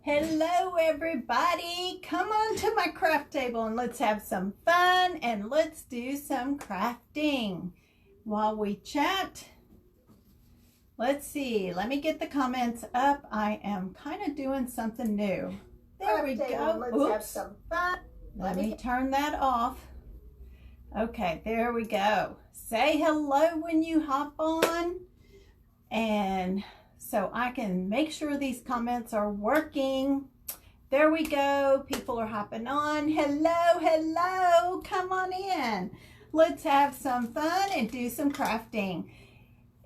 Hello everybody, come on to my craft table and let's have some fun and let's do some crafting. While we chat, let's see, let me get the comments up. I am kind of doing something new. There we go. Let's have some fun. Let me turn that off. Okay, there we go. Say hello when you hop on, and so I can make sure these comments are working. There we go. People are hopping on. Hello, hello. Come on in. Let's have some fun and do some crafting.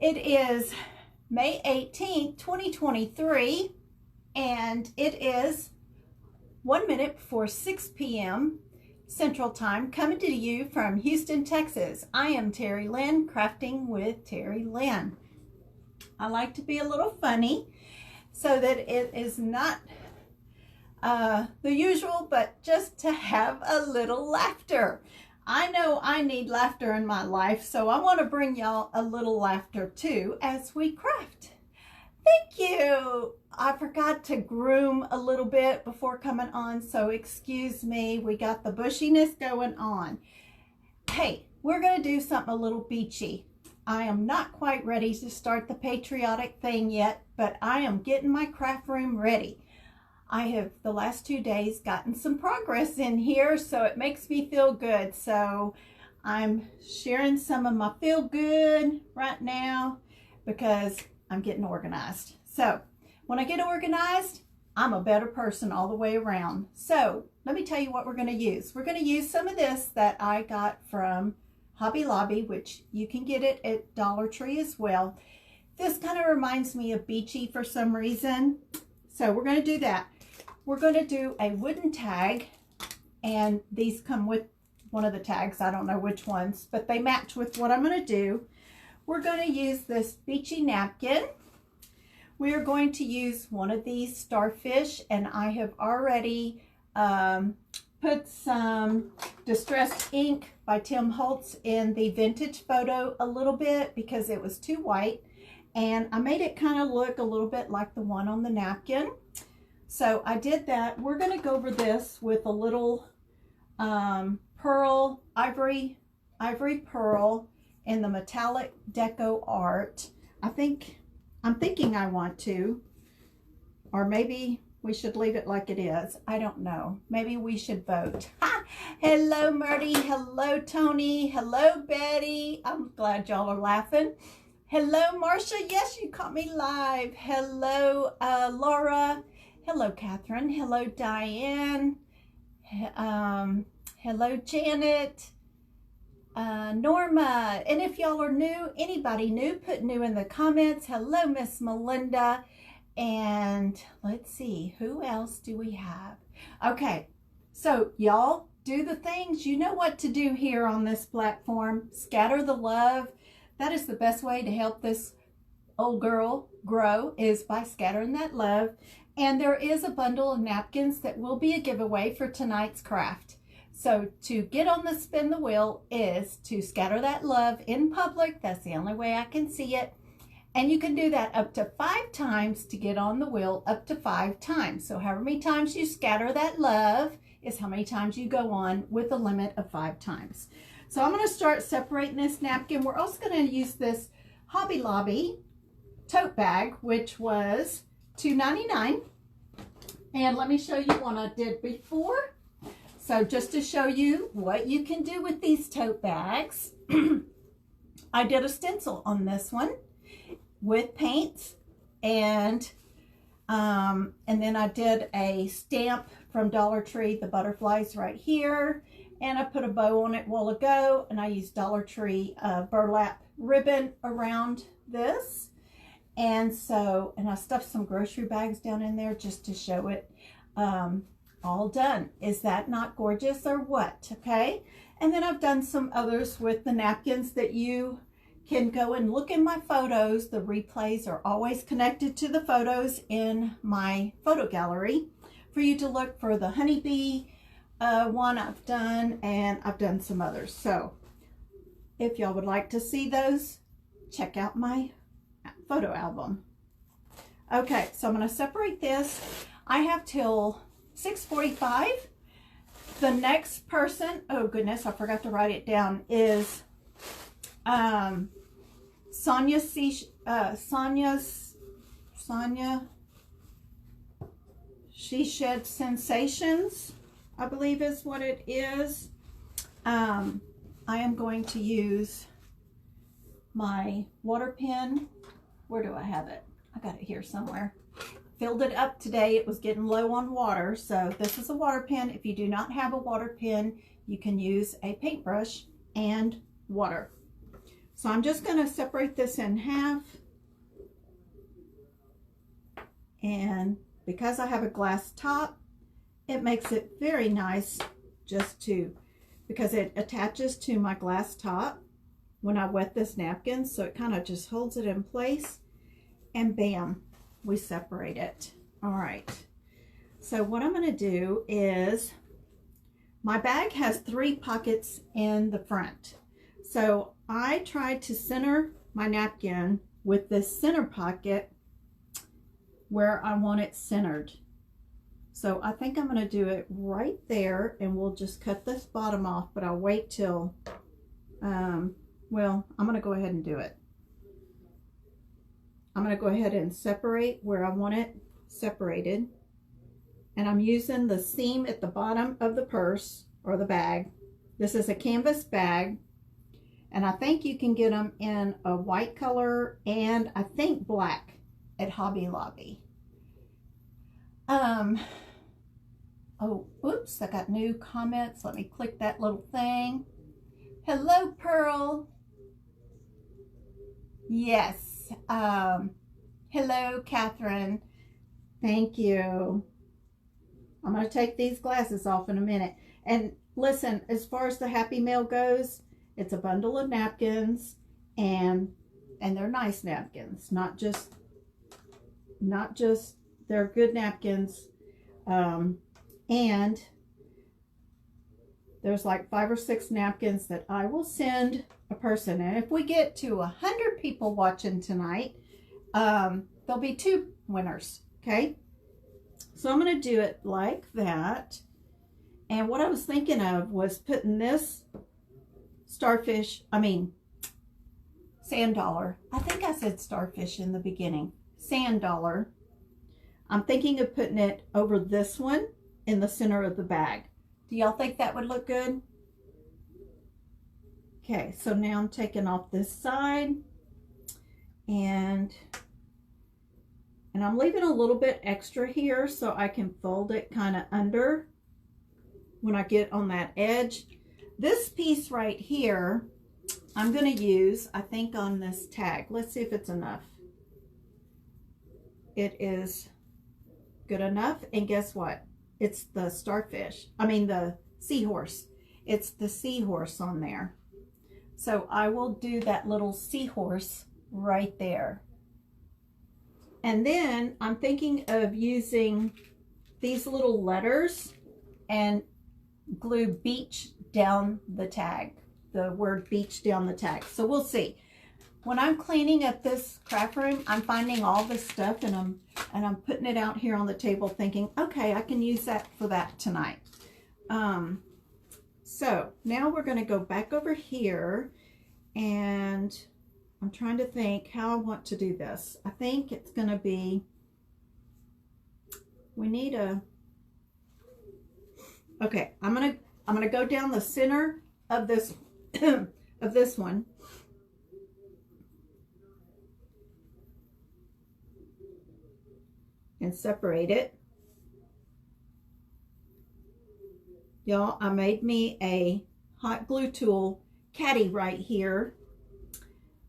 It is May 18th, 2023, and it is 1 minute before 6 p.m. Central Time, coming to you from Houston, Texas. I am Terry Lynn, crafting with Terry Lynn. I like to be a little funny so that it is not the usual, but just to have a little laughter. I know I need laughter in my life, so I want to bring y'all a little laughter too as we craft. Thank you. I forgot to groom a little bit before coming on, so excuse me. We got the bushiness going on. Hey, we're going to do something a little beachy. I am not quite ready to start the patriotic thing yet, but I am getting my craft room ready. I have the last 2 days gotten some progress in here, so it makes me feel good. So I'm sharing some of my feel good right now because I'm getting organized. So when I get organized, I'm a better person all the way around. So let me tell you what we're going to use. We're going to use some of this that I got from Hobby Lobby, which you can get it at Dollar Tree as well. This kind of reminds me of beachy for some reason. So we're going to do that. We're going to do a wooden tag, and these come with one of the tags. I don't know which ones, but they match with what I'm going to do. We're going to use this beachy napkin. We are going to use one of these starfish, and I have already put some Distressed Ink by Tim Holtz in the vintage photo a little bit because it was too white, and I made it kind of look a little bit like the one on the napkin. So I did that. We're going to go over this with a little pearl, ivory pearl in the metallic deco art. I'm thinking I want to, or maybe we should leave it like it is. I don't know. Maybe we should vote. Ha! Hello, Murdy. Hello, Tony. Hello, Betty. I'm glad y'all are laughing. Hello, Marcia. Yes, you caught me live. Hello, Laura. Hello, Catherine. Hello, Diane. Hello, Janet. Norma. And if y'all are new, anybody new, put new in the comments. Hello, Miss Melinda. And let's see, who else do we have? Okay, so y'all do the things. You know what to do here on this platform. Scatter the love. That is the best way to help this old girl grow, is by scattering that love. And there is a bundle of napkins that will be a giveaway for tonight's craft. So to get on the spin the wheel is to scatter that love in public. That's the only way I can see it. And you can do that up to 5 times to get on the wheel, up to 5 times. So however many times you scatter that love is how many times you go on, with a limit of 5 times. So I'm going to start separating this napkin. We're also going to use this Hobby Lobby tote bag, which was $2.99. And let me show you one I did before. So just to show you what you can do with these tote bags, I did a stencil on this one with paints, and then I did a stamp from Dollar Tree, the butterflies right here, and I put a bow on it a while ago, and I used Dollar Tree burlap ribbon around this, and I stuffed some grocery bags down in there just to show it all done. Is that not gorgeous or what? Okay, and then I've done some others with the napkins that you can go and look in my photos. The replays are always connected to the photos in my photo gallery for you to look for. The honeybee one I've done, and I've done some others. So if y'all would like to see those, check out my photo album. Okay, so I'm going to separate this. I have till 6:45. The next person, oh goodness, I forgot to write it down, is Sonia She Shed Sensations, I believe is what it is. I am going to use my water pen. Where do I have it? I got it here somewhere. Filled it up today. It was getting low on water, so this is a water pen. If you do not have a water pen, you can use a paintbrush and water. So I'm just going to separate this in half, and because I have a glass top, it makes it very nice because it attaches to my glass top when I wet this napkin, so it kind of just holds it in place, and bam, we separate it. All right, so what I'm going to do is, my bag has 3 pockets in the front, so I tried to center my napkin with this center pocket where I want it centered. So I think I'm going to do it right there, and we'll just cut this bottom off, but I'll wait till, well, I'm going to go ahead and do it. I'm going to go ahead and separate where I want it separated. And I'm using the seam at the bottom of the purse or the bag. This is a canvas bag, and I think you can get them in a white color and I think black at Hobby Lobby. Oh, oops, I got new comments. Let me click that little thing. Hello, Pearl. Yes. Hello, Catherine. Thank you. I'm going to take these glasses off in a minute. And listen, as far as the Happy Mail goes, it's a bundle of napkins, and they're nice napkins, not just they're good napkins. And there's like 5 or 6 napkins that I will send a person. And if we get to 100 people watching tonight, there'll be 2 winners. Okay. So I'm going to do it like that. And what I was thinking of was putting this sand dollar. I think I said starfish in the beginning. Sand dollar. I'm thinking of putting it over this one in the center of the bag. Do y'all think that would look good? Okay, so now I'm taking off this side, and I'm leaving a little bit extra here so I can fold it kind of under when I get on that edge. This piece right here, I'm going to use, I think, on this tag. Let's see if it's enough. It is good enough, and guess what? It's the starfish. I mean the seahorse. It's the seahorse on there. So I will do that little seahorse right there. And then I'm thinking of using these little letters and glue beach down the tag. The word beach down the tag. So we'll see. When I'm cleaning up this craft room, I'm finding all this stuff, and I'm putting it out here on the table thinking, okay, I can use that for that tonight. So now we're going to go back over here, and I'm trying to think how I want to do this. I think it's going to be, we need a, okay, I'm going to go down the center of this, of this one. And separate it. Y'all, I made me a hot glue tool caddy right here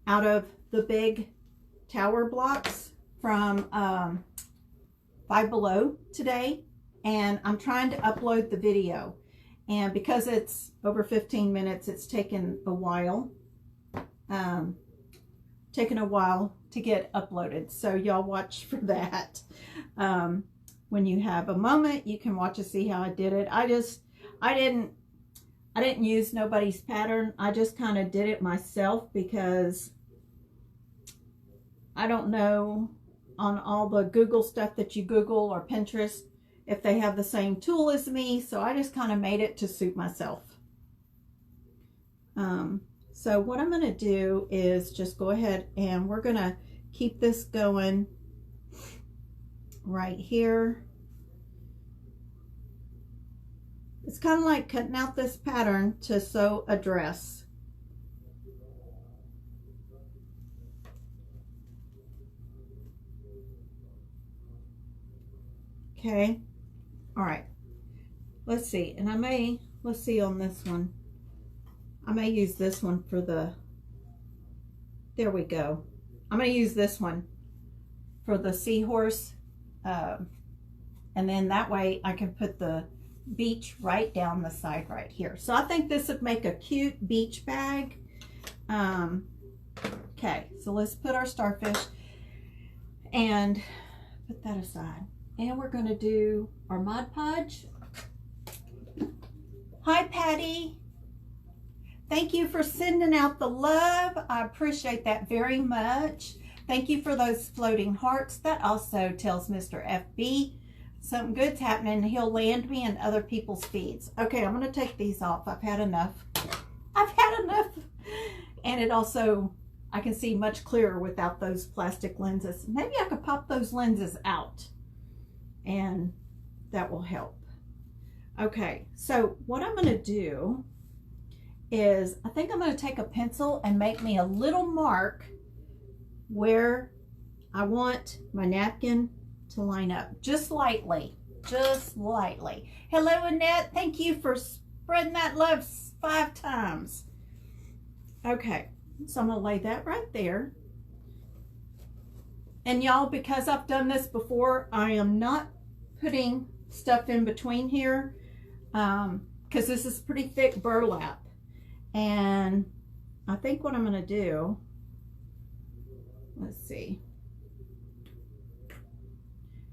out of the big tower blocks from Five Below today, and I'm trying to upload the video, and because it's over 15 minutes, it's taken a while to get uploaded, so y'all watch for that. When you have a moment, you can watch and see how I did it. I didn't use nobody's pattern. I just kind of did it myself because I don't know on all the Google stuff that you Google or Pinterest if they have the same tool as me. So I just kind of made it to suit myself. So what I'm going to do is just go ahead and we're going to keep this going right here. It's kind of like cutting out this pattern to sew a dress. Okay. All right. Let's see. And let's see on this one. I may use this one for there we go. I'm going to use this one for the seahorse. And then that way I can put the beach right down the side right here. So I think this would make a cute beach bag. Okay, so let's put our starfish and put that aside. And we're going to do our Mod Podge. Hi, Patty. Thank you for sending out the love. I appreciate that very much. Thank you for those floating hearts. That also tells Mr. FB something good's happening. He'll land me in other people's feeds. Okay, I'm going to take these off. I've had enough. I've had enough. And it also, I can see much clearer without those plastic lenses. Maybe I could pop those lenses out and that will help. Okay, so what I'm going to do is I think I'm going to take a pencil and make me a little mark where I want my napkin to line up, just lightly, just lightly. Hello, Annette. Thank you for spreading that love 5 times. Okay, so I'm going to lay that right there. And y'all, because I've done this before, I am not putting stuff in between here because this is pretty thick burlap. And I think what I'm going to do, let's see.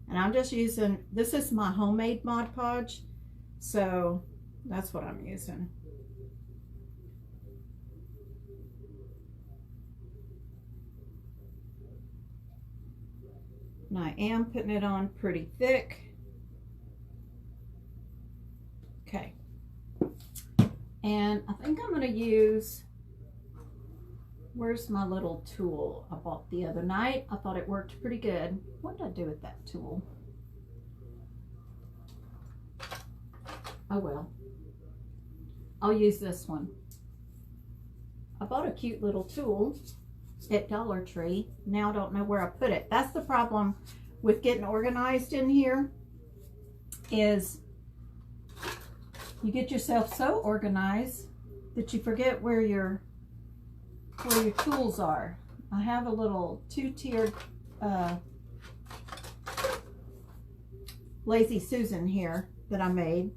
And I'm just using, this is my homemade Mod Podge, so that's what I'm using. And I am putting it on pretty thick. Okay. And I think I'm going to use, where's my little tool I bought the other night? I thought it worked pretty good. What did I do with that tool? Oh well. I'll use this one. I bought a cute little tool at Dollar Tree. Now I don't know where I put it. That's the problem with getting organized in here, is you get yourself so organized that you forget where your tools are. I have a little 2-tiered Lazy Susan here that I made.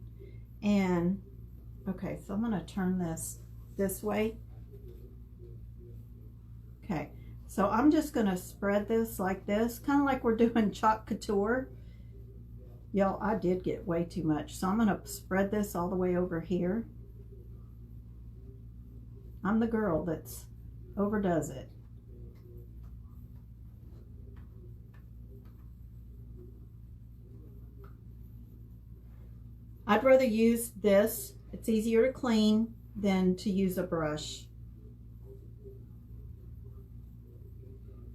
And okay, so I'm going to turn this way. Okay, so I'm just going to spread this like this, kind of like we're doing Chalk Couture. Y'all, I did get way too much, so I'm going to spread this all the way over here. I'm the girl that's overdoes it. I'd rather use this. It's easier to clean than to use a brush.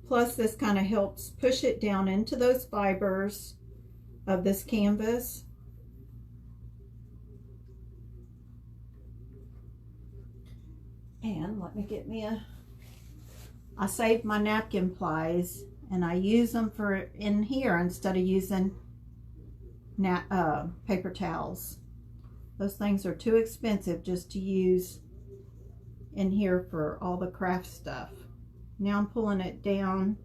Plus, this kind of helps push it down into those fibers of this canvas. And let me get me I saved my napkin plies and I use them for in here instead of using paper towels. Those things are too expensive just to use in here for all the craft stuff. Now I'm pulling it down.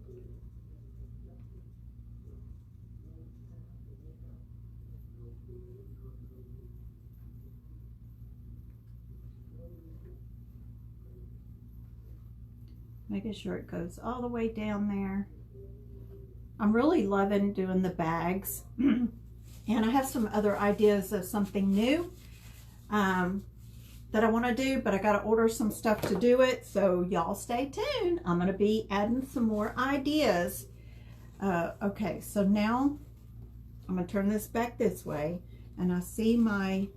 Making sure it goes all the way down there. I'm really loving doing the bags. And I have some other ideas of something new that I want to do, but I got to order some stuff to do it. So y'all stay tuned. I'm going to be adding some more ideas. Okay, so now I'm gonna turn this back this way, and I see my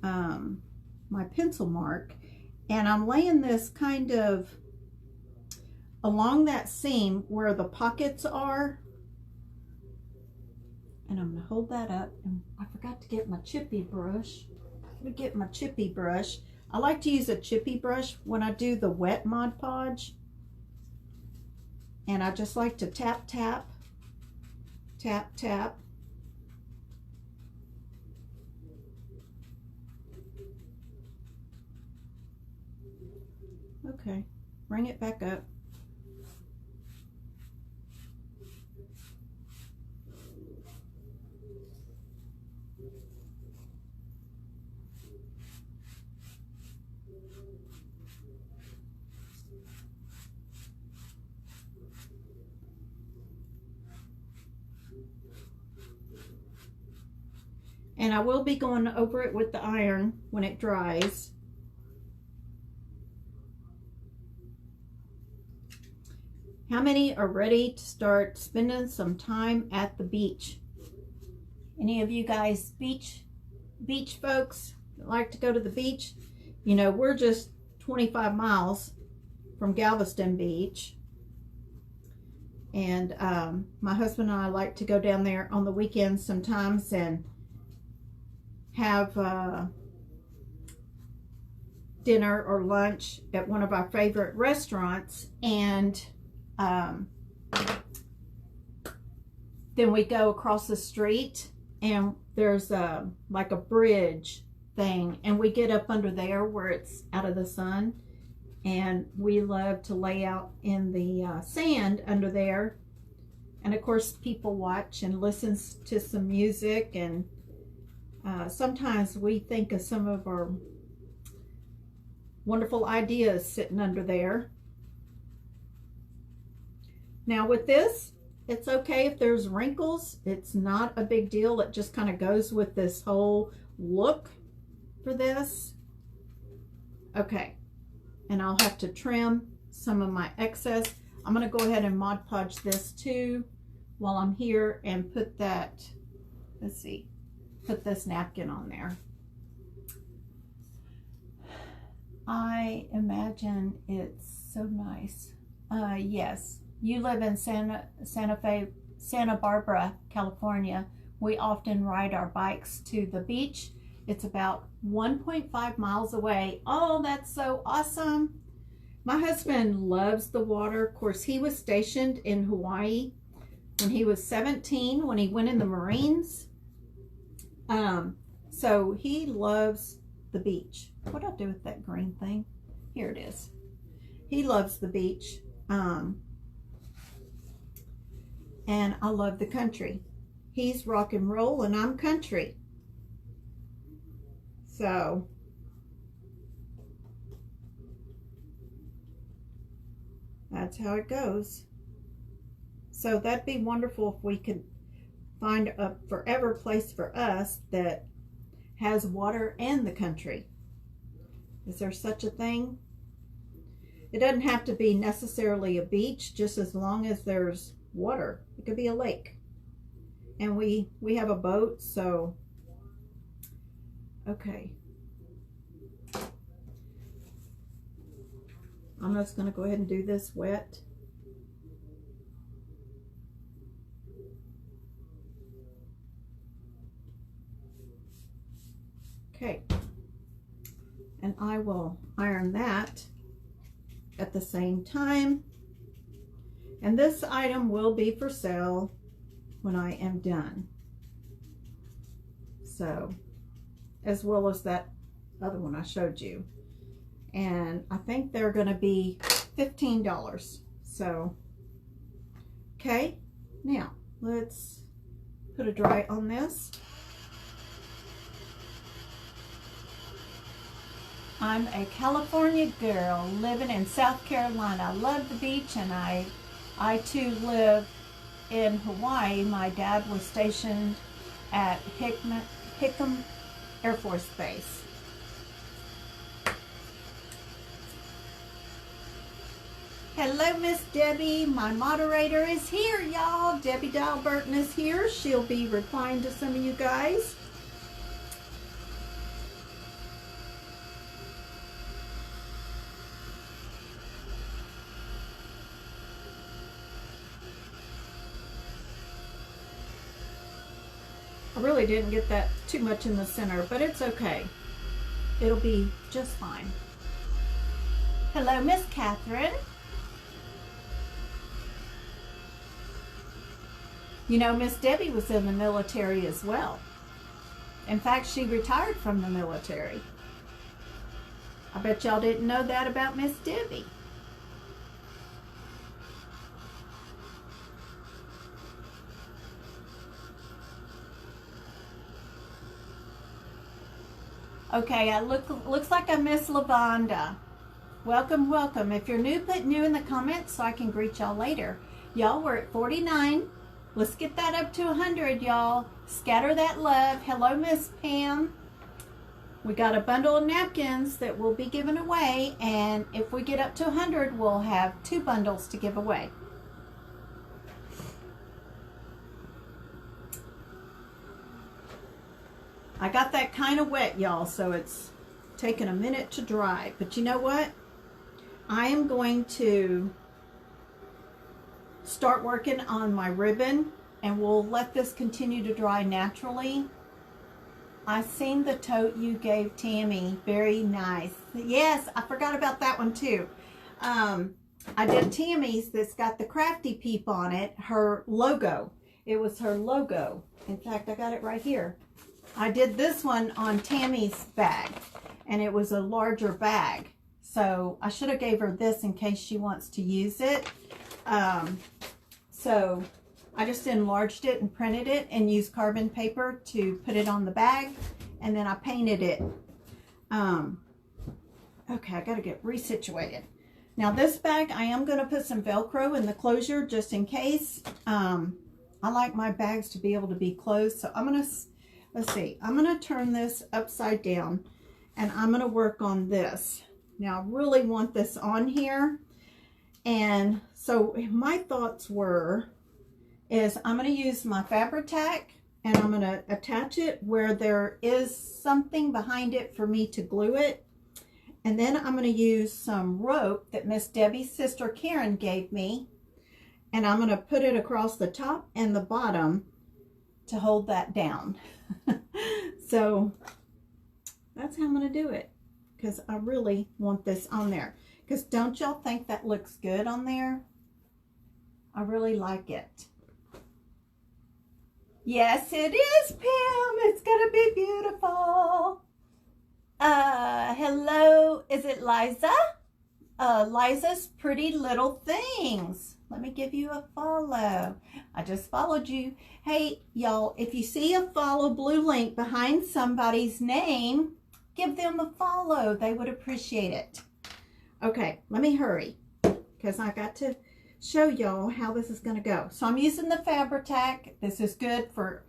my pencil mark, and I'm laying this kind of along that seam where the pockets are, and I'm gonna hold that up. And I forgot to get my chippy brush. Let me get my chippy brush. I like to use a chippy brush when I do the wet Mod Podge, and I just like to tap tap tap tap. Okay, bring it back up. And I will be going over it with the iron when it dries. How many are ready to start spending some time at the beach? Any of you guys beach folks that like to go to the beach? You know, we're just 25 miles from Galveston Beach. And my husband and I like to go down there on the weekends sometimes and have dinner or lunch at one of our favorite restaurants, and then we go across the street and there's like a bridge thing, and we get up under there where it's out of the sun, and we love to lay out in the sand under there. And of course people watch and listen to some music, and sometimes we think of some of our wonderful ideas sitting under there. Now with this, it's okay if there's wrinkles. It's not a big deal. It just kind of goes with this whole look for this. Okay, and I'll have to trim some of my excess. I'm going to go ahead and Mod Podge this too while I'm here, and put that, let's see, put this napkin on there. I imagine it's so nice. Yes, you live in Santa Barbara, California. We often ride our bikes to the beach. It's about 1.5 miles away. Oh, that's so awesome. My husband loves the water. Of course, he was stationed in Hawaii when he was 17, when he went in the Marines. So he loves the beach. What'd I do with that green thing? Here it is. He loves the beach. And I love the country. He's rock and roll and I'm country. So that's how it goes. So that'd be wonderful if we could find a forever place for us that has water and the country. Is there such a thing? It doesn't have to be necessarily a beach, just as long as there's water. It could be a lake. And we have a boat, so okay. I'm just going to go ahead and do this wet. Okay, and I will iron that at the same time. And this item will be for sale when I am done. So, as well as that other one I showed you. And I think they're going to be $15. So, okay, now let's put a dry on this. I'm a California girl living in South Carolina. I love the beach, and I too live in Hawaii. My dad was stationed at Hickam Air Force Base. Hello, Miss Debbie. My moderator is here, y'all. Debbie Dalberton is here. She'll be replying to some of you guys. I really didn't get that too much in the center, but it's okay. It'll be just fine. Hello, Miss Catherine. You know, Miss Debbie was in the military as well. In fact, she retired from the military. I bet y'all didn't know that about Miss Debbie. Okay, looks like I missed Lavonda. Welcome, welcome. If you're new, put new in the comments so I can greet y'all later. Y'all, we're at 49. Let's get that up to 100, y'all. Scatter that love. Hello, Miss Pam. We got a bundle of napkins that will be given away, and if we get up to 100, we'll have 2 bundles to give away. I got that kind of wet, y'all, so it's taking a minute to dry. But you know what? I am going to start working on my ribbon, and we'll let this continue to dry naturally. I seen the tote you gave Tammy. Very nice. Yes, I forgot about that one too. I did Tammy's that's got the Crafty Peep on it, her logo. It was her logo. In fact, I got it right here. I did this one on Tammy's bag, and it was a larger bag. So I should have gave her this in case she wants to use it. So I just enlarged it and printed it and used carbon paper to put it on the bag, and then I painted it. Okay, I got to get resituated. Now this bag, I am going to put some Velcro in the closure just in case. I like my bags to be able to be closed, so I'm going to, let's see, I'm going to turn this upside down, and I'm going to work on this. Now I really want this on here, and so my thoughts is I'm going to use my Fabri-Tac, and I'm going to attach it where there is something behind it for me to glue it. And then I'm going to use some rope that Miss Debbie's sister Karen gave me, and I'm going to put it across the top and the bottom to hold that down. So that's how I'm going to do it, because I really want this on there. Because don't y'all think that looks good on there? I really like it. Yes, it is, Pam. It's going to be beautiful. Hello, is it Liza? Liza's Pretty Little Things. Let me give you a follow. I just followed you. Hey, y'all, if you see a follow blue link behind somebody's name, give them a follow. They would appreciate it. Okay, let me hurry, because I got to show y'all how this is going to go. So I'm using the Fabri-Tac. This is good for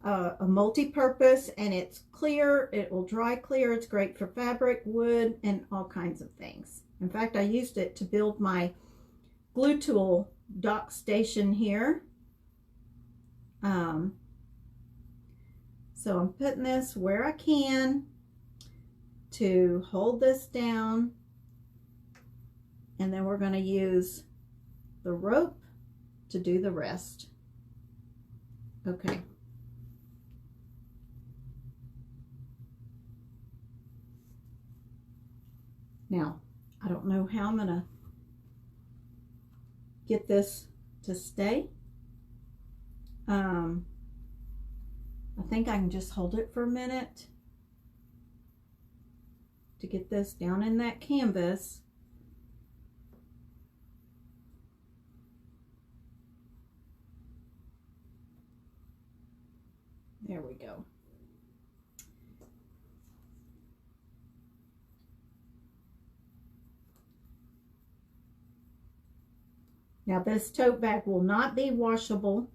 a multi-purpose, and it's clear. It will dry clear. It's great for fabric, wood, and all kinds of things. In fact, I used it to build my glue tool dock station here. So I'm putting this where I can to hold this down, and then we're going to use the rope to do the rest. Okay. Now, I don't know how I'm going to get this to stay. I think I can just hold it for a minute to get this down in that canvas. There we go. Now this tote bag will not be washable,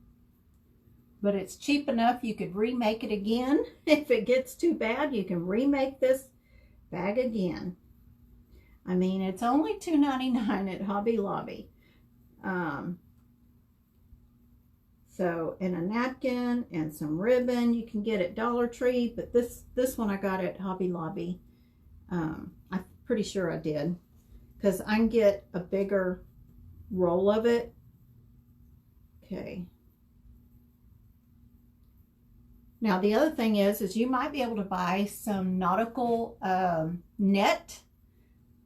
but it's cheap enough you could remake it again. If it gets too bad, you can remake this bag again. I mean, it's only $2.99 at Hobby Lobby. So, and a napkin and some ribbon you can get at Dollar Tree, but this one I got at Hobby Lobby. I'm pretty sure I did, because I can get a bigger roll of it. Okay. Now the other thing is you might be able to buy some nautical net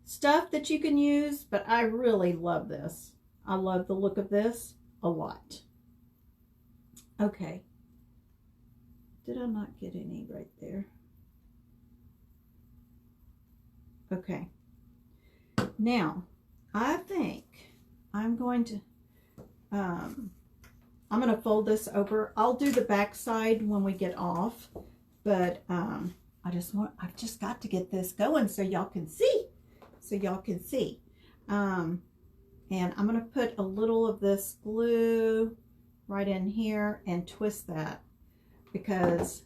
stuff that you can use, but I really love this. I love the look of this a lot. Okay. Did I not get any right there? Okay. Now, I think I'm going to fold this over. I'll do the back side when we get off, but I've just got to get this going so y'all can see. And I'm going to put a little of this glue right in here and twist that because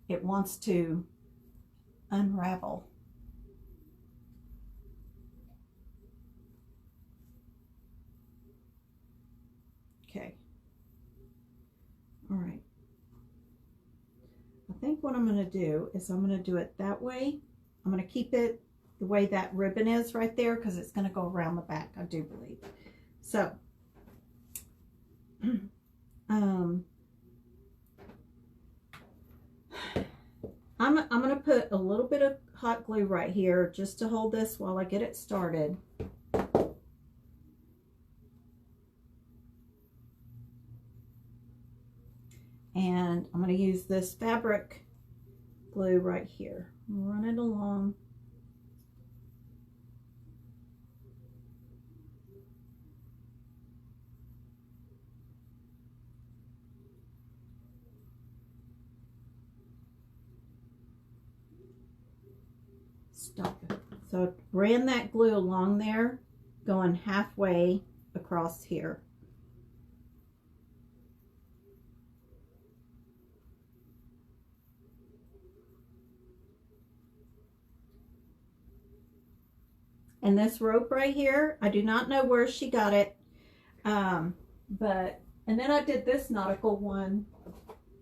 it wants to unravel. Okay. All right. I think what I'm going to do is I'm going to do it that way. I'm going to keep it the way that ribbon is right there because it's going to go around the back, I do believe. So, I'm going to put a little bit of hot glue right here just to hold this while I get it started. And I'm going to use this fabric glue right here. Run it along. Stop it. So ran that glue along there, going halfway across here. And this rope right here, I do not know where she got it. And then I did this nautical one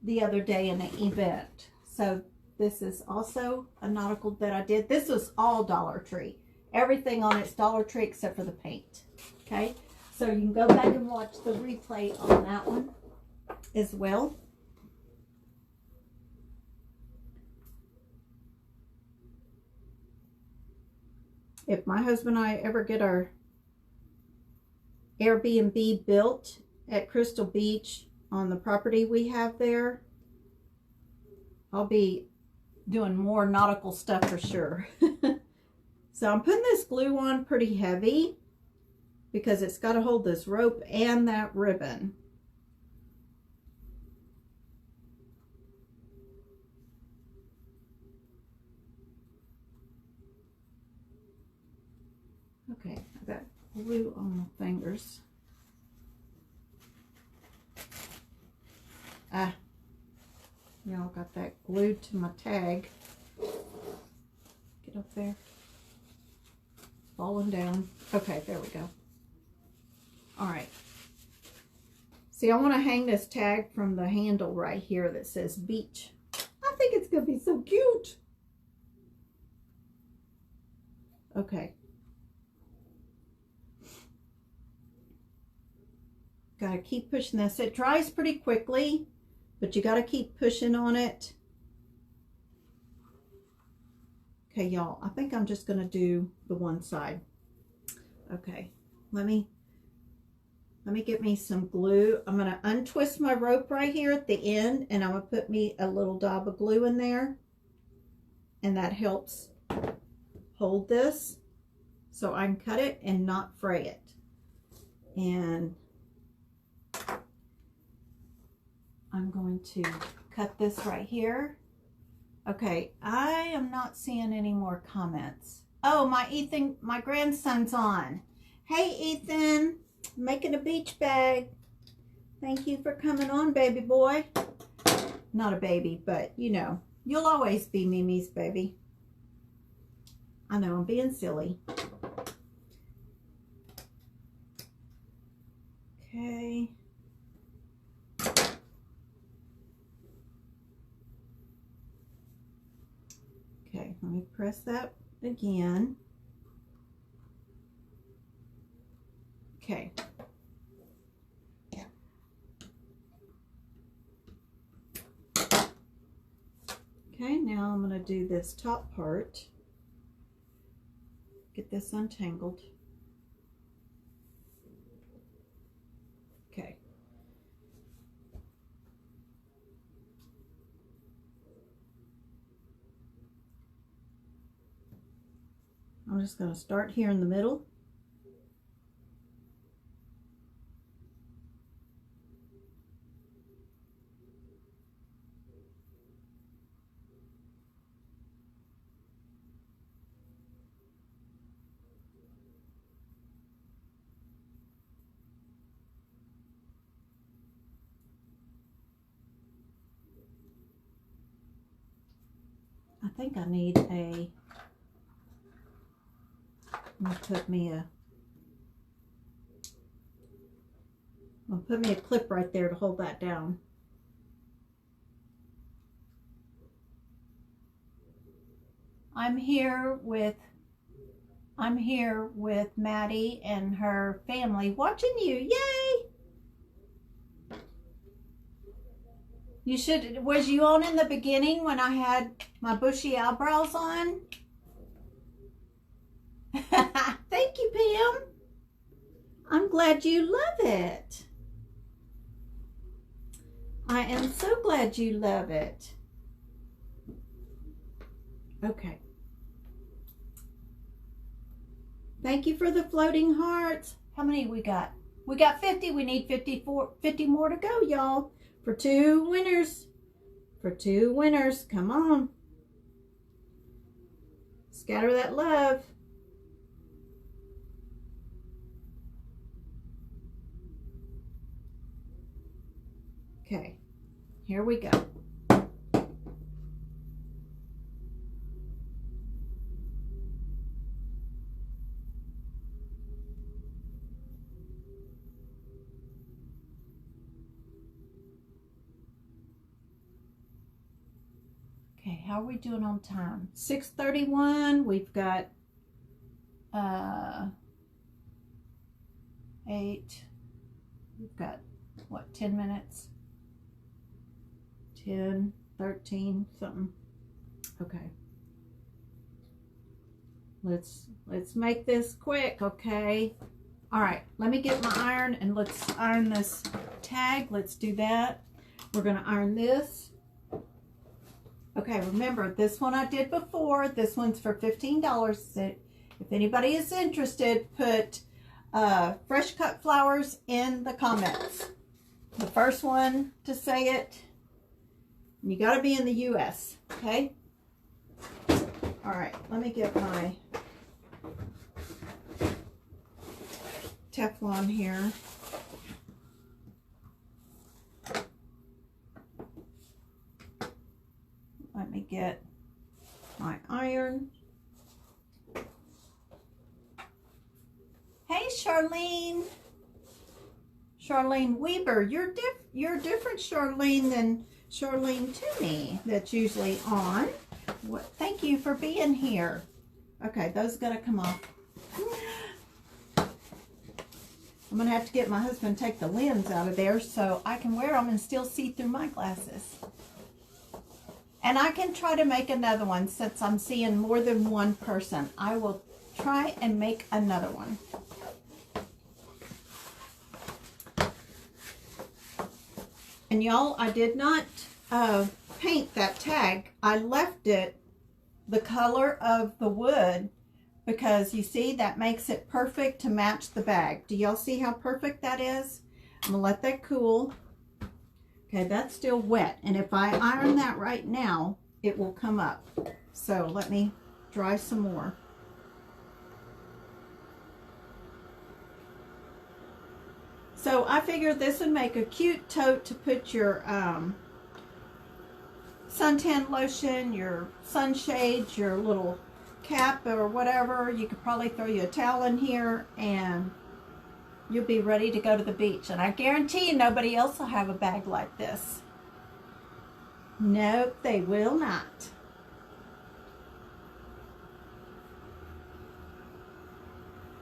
the other day in an event. So this is also a nautical that I did. This was all Dollar Tree. Everything on it's Dollar Tree except for the paint. Okay, so you can go back and watch the replay on that one as well. If my husband and I ever get our Airbnb built at Crystal Beach on the property we have there, I'll be doing more nautical stuff for sure. So I'm putting this glue on pretty heavy because it's got to hold this rope and that ribbon. Okay, I got glue on my fingers. Y'all got that glued to my tag. Get up there. Falling down. Okay, there we go. All right. See, I want to hang this tag from the handle right here that says beach. I think it's going to be so cute. Okay. Got to keep pushing this. It dries pretty quickly, but you got to keep pushing on it. Okay, y'all, I think I'm just going to do the one side. Okay, let me get me some glue. I'm going to untwist my rope right here at the end, and I'm going to put me a little dab of glue in there, and that helps hold this so I can cut it and not fray it. And I'm going to cut this right here. Okay, I am not seeing any more comments. Oh, my grandson's on. Hey, Ethan, making a beach bag. Thank you for coming on, baby boy. Not a baby, but you know, you'll always be Mimi's baby. I know I'm being silly. Okay. Okay, let me press that again. Okay. Okay, now I'm going to do this top part. Get this untangled. Okay. I'm just going to start here in the middle. I think I need a, I'm gonna put me a clip right there to hold that down. I'm here with Maddie and her family watching you. Yay! You should, was you on in the beginning when I had my bushy eyebrows on? Thank you, Pam. I'm glad you love it. I am so glad you love it. Okay. Thank you for the floating hearts. How many we got? We got 50. We need 50 more to go, y'all. For 2 winners. For 2 winners. Come on. Scatter that love. Okay. Here we go. Okay, how are we doing on time? 6:31. We've got 8. We've got what, 10 minutes? 10, 13, something. Okay. Let's make this quick, okay? All right, let me get my iron and let's iron this tag. Let's do that. We're gonna iron this. Okay, remember, this one I did before. This one's for $15. If anybody is interested, put fresh cut flowers in the comments. The first one to say it. You got to be in the U.S., okay? All right, let me get my Teflon here. Let me get my iron. Hey, Charlene. Charlene Weber. You're different, Charlene, than Charlene Toomey that's usually on. Thank you for being here. Okay, those got to come off. I'm going to have to get my husband to take the lens out of there so I can wear them and still see through my glasses. And I can try to make another one since I'm seeing more than one person. I will try and make another one. And y'all, I did not paint that tag. I left it the color of the wood because you see that makes it perfect to match the bag. Do y'all see how perfect that is? I'm gonna let that cool. Okay, that's still wet, and if I iron that right now, it will come up. So let me dry some more. So I figured this would make a cute tote to put your suntan lotion, your sunshades, your little cap or whatever, you could probably throw you a towel in here and you'll be ready to go to the beach. And I guarantee you nobody else will have a bag like this. Nope, they will not.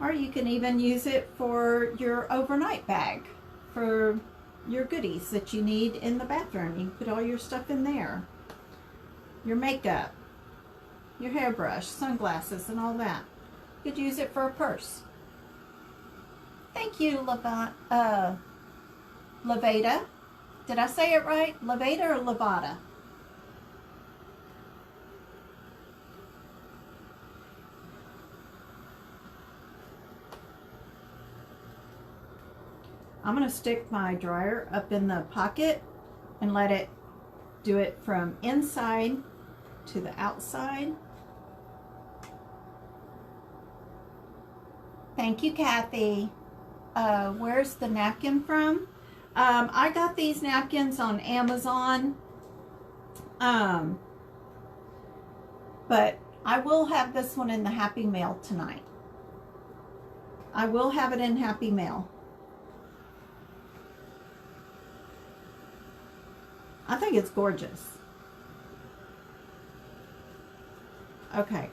Or you can even use it for your overnight bag, for your goodies that you need in the bathroom. You can put all your stuff in there. Your makeup, your hairbrush, sunglasses, and all that. You could use it for a purse. Thank you, Levada. Did I say it right? Levada or Levada? I'm going to stick my dryer up in the pocket and let it do it from inside to the outside. Thank you, Kathy. Where's the napkin from? I got these napkins on Amazon. But I will have this one in the Happy Mail tonight. I will have it in Happy Mail. I think it's gorgeous. Okay.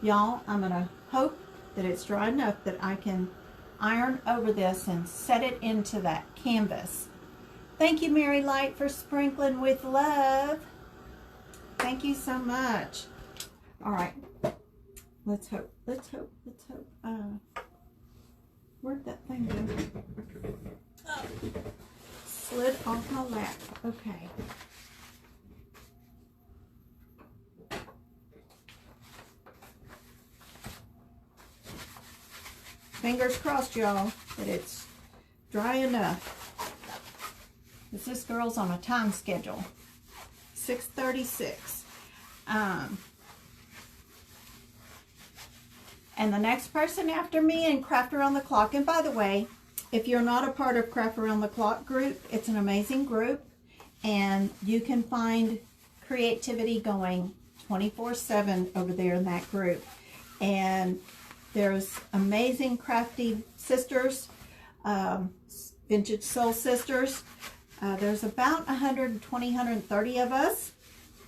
Y'all, I'm going to hope that it's dry enough that I can iron over this and set it into that canvas. Thank you, Mary Light, for sprinkling with love. Thank you so much. All right. Let's hope. Let's hope. Let's hope. Where'd that thing go? Oh. Slid off my lap. Okay. Fingers crossed, y'all, that it's dry enough. Because this girl's on a time schedule. 6:36. And the next person after me in Craft Around the Clock, and by the way, if you're not a part of Craft Around the Clock group, it's an amazing group, and you can find creativity going 24/7 over there in that group. And there's amazing crafty sisters, vintage soul sisters. There's about 120, 130 of us,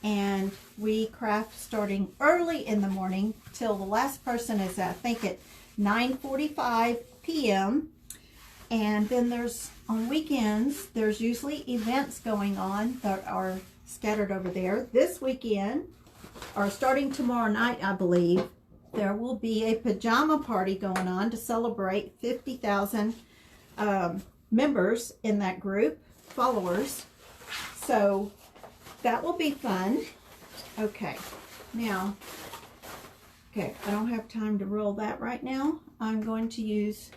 and we craft starting early in the morning till the last person is, I think, at 9:45 p.m. And then there's, on weekends, there's usually events going on that are scattered over there. This weekend, or starting tomorrow night, I believe, there will be a pajama party going on to celebrate 50,000 members in that group, followers. So that will be fun. Okay, now, okay, I don't have time to roll that right now. I'm going to use...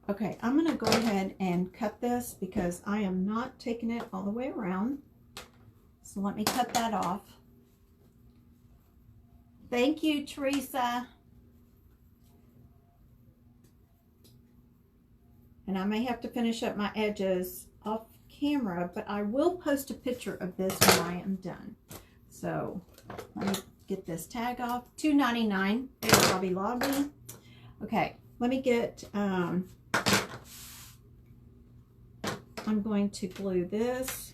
Okay, I'm going to go ahead and cut this because I am not taking it all the way around. So let me cut that off. Thank you, Teresa. And I may have to finish up my edges off camera, but I will post a picture of this when I am done. So let me get this tag off. $2.99 at Hobby Lobby. Okay, let me get... I'm going to glue this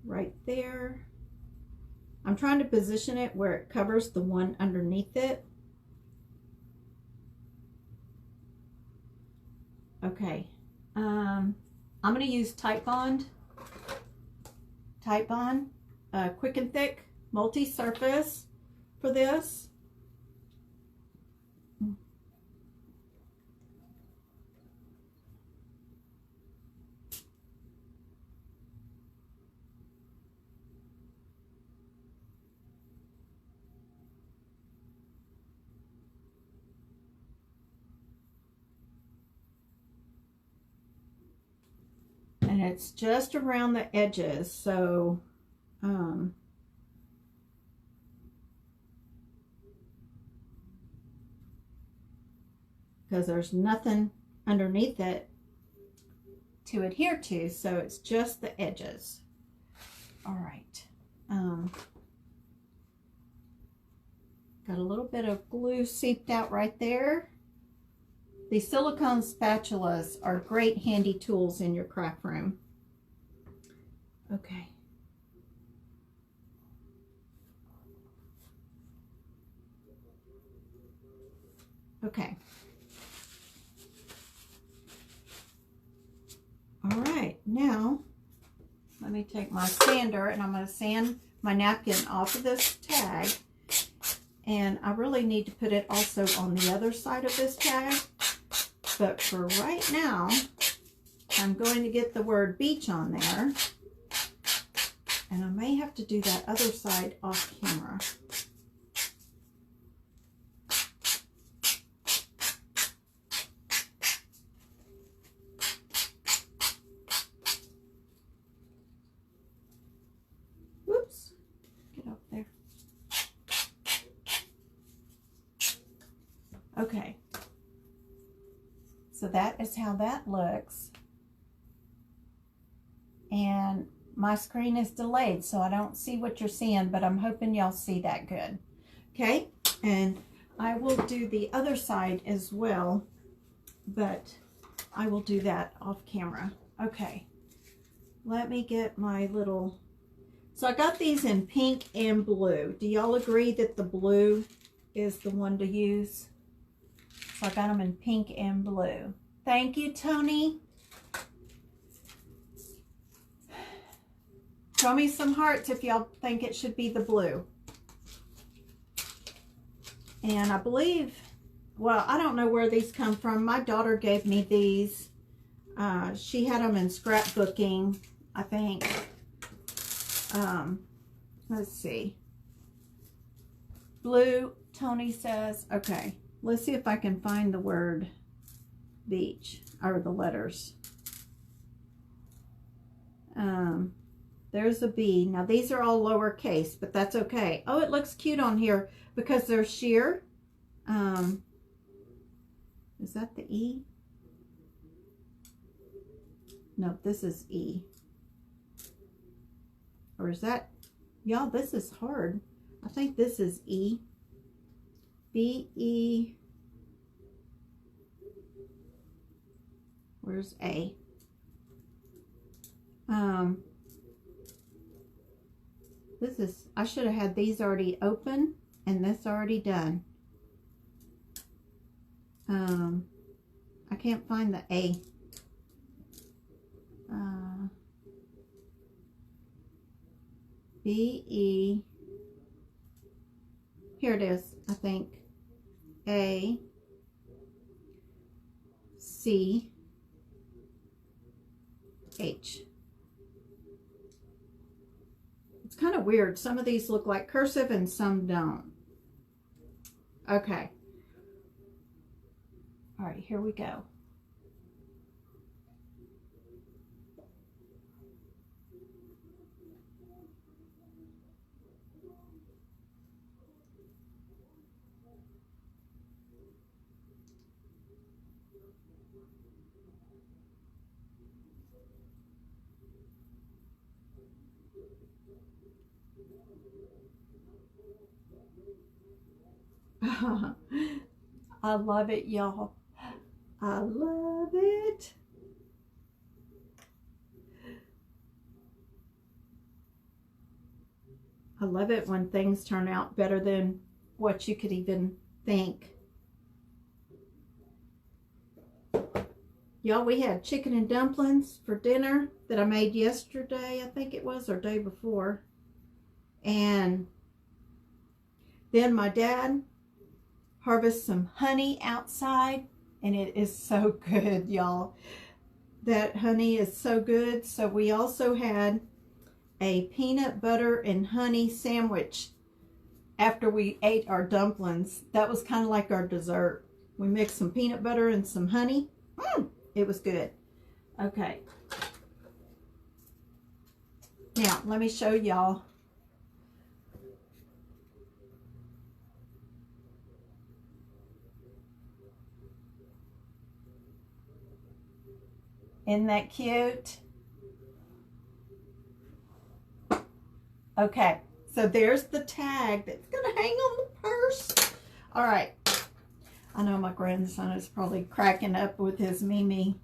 right there. I'm trying to position it where it covers the one underneath it. Okay. I'm going to use Type Bond. Quick and Thick multi-surface for this. And it's just around the edges, so because there's nothing underneath it to adhere to, so it's just the edges. All right. Got a little bit of glue seeped out right there. These silicone spatulas are great handy tools in your craft room. Okay. Okay. All right, now let me take my sander and I'm going to sand my napkin off of this tag. And I really need to put it also on the other side of this tag. But for right now, I'm going to get the word beach on there. And I may have to do that other side off camera. Whoops, get up there. Okay, so that is how that looks. And my screen is delayed, so I don't see what you're seeing, but I'm hoping y'all see that good. Okay, and I will do the other side as well, but I will do that off camera. Okay, let me get my little, so I got these in pink and blue. Do y'all agree that the blue is the one to use? So I got them in pink and blue. Thank you, Tony. Show me some hearts if y'all think it should be the blue. And I believe, well, I don't know where these come from. My daughter gave me these. She had them in scrapbooking, I think. Let's see. Blue, Tony says. Okay, let's see if I can find the word beach, or the letters. There's a B. Now these are all lowercase, but that's okay. Oh, it looks cute on here because they're sheer. Is that the E? No, this is E. Or is that, y'all, this is hard. I think this is E. B, E. Where's A? This is, I should have had these already open and this already done. I can't find the A. B, E. Here it is, I think. A, C, H. It's kind of weird. Some of these look like cursive and some don't. Okay. All right, here we go. I love it, y'all. I love it. I love it when things turn out better than what you could even think. Y'all, we had chicken and dumplings for dinner that I made yesterday, I think it was, or day before. And then my dad harvest some honey outside, and it is so good, y'all. That honey is so good. So we also had a peanut butter and honey sandwich after we ate our dumplings. That was kind of like our dessert. We mixed some peanut butter and some honey. It was good. Okay. Now, let me show y'all. Isn't that cute? Okay, so there's the tag that's gonna hang on the purse. All right. I know my grandson is probably cracking up with his Mimi.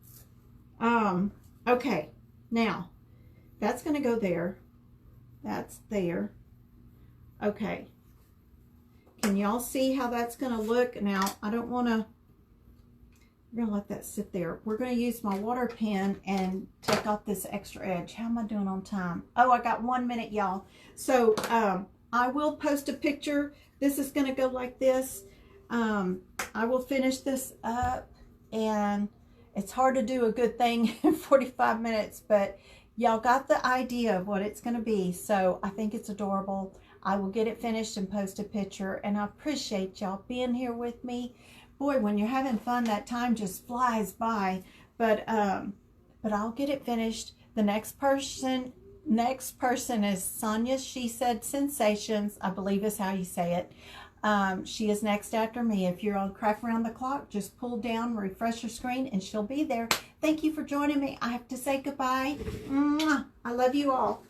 Okay. Now, that's going to go there. That's there. Okay. Can y'all see how that's going to look? Now, I don't want to... We're going to let that sit there. We're going to use my water pen and take off this extra edge. How am I doing on time? Oh, I got 1 minute, y'all. So, I will post a picture. This is going to go like this. I will finish this up, and it's hard to do a good thing in 45 minutes, but y'all got the idea of what it's going to be. So I think it's adorable. I will get it finished and post a picture, and I appreciate y'all being here with me. Boy, when you're having fun, that time just flies by. But I'll get it finished. The next person is Sonia. She said Sensations, I believe is how you say it. She is next after me. If you're on Craft Around the Clock, just pull down, refresh your screen, and she'll be there. Thank you for joining me. I have to say goodbye. Mwah. I love you all.